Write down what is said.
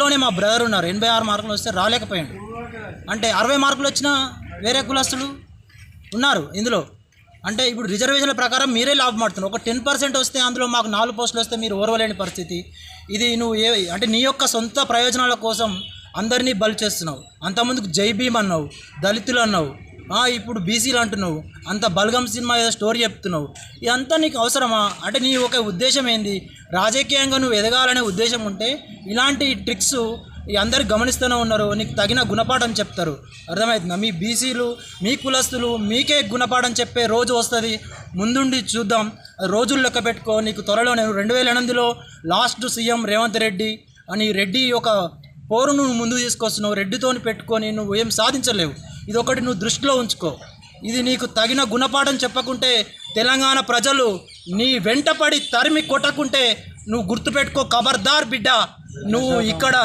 ఇంట్లోనే మా బ్రదర్ ఉన్నారు, 86 మార్కులు వస్తే రాలేకపోయాడు. అంటే 60 మార్కులు వచ్చినా వేరే కులస్తులు ఉన్నారు ఇందులో. అంటే ఇప్పుడు రిజర్వేషన్ల ప్రకారం మీరే లాభం ఆడుతున్నారు. ఒక 10% వస్తే అందులో మాకు 4 పోస్టులు వస్తే మీరు ఓర్వలేని పరిస్థితి. ఇది నువ్వు అంటే నీ యొక్క సొంత ప్రయోజనాల కోసం అందరినీ బలి చేస్తున్నావు. అంతకుముందుకు జై భీమ్ అన్నావు, దళితులు అన్నావు, ఇప్పుడు బీసీలు అంటున్నావు, అంత బల్గం సినిమా ఏదో స్టోరీ చెప్తున్నావు. ఇదంతా నీకు అవసరమా? అంటే నీ ఒక ఉద్దేశం ఏంది? రాజకీయంగా నువ్వు ఎదగాలనే ఉద్దేశం ఉంటే ఇలాంటి ట్రిక్స్ అందరు గమనిస్తూనే ఉన్నారు. నీకు తగిన గుణపాఠం చెప్తారు. అర్థమవుతుందా? మీ బీసీలు, మీ కులస్తులు మీకే గుణపాఠం చెప్పే రోజు వస్తుంది. ముందుండి చూద్దాం. రోజులు లెక్క పెట్టుకో. నీకు త్వరలో నేను 2008లో లాస్ట్ సీఎం రేవంత్ రెడ్డి అని రెడ్డి ఒక పోరు నువ్వు ముందుకు తీసుకొస్తున్నావు. రెడ్డితోని పెట్టుకొని నువ్వు ఏం సాధించలేవు. ఇదొకటి నువ్వు దృష్టిలో ఉంచుకో. ఇది నీకు తగిన గుణపాఠం చెప్పకుంటే తెలంగాణ ప్రజలు నీ వెంటపడి తరిమి కొట్టకుంటే నువ్వు గుర్తుపెట్టుకో. ఖబర్దార్ బిడ్డ, నువ్వు ఇక్కడ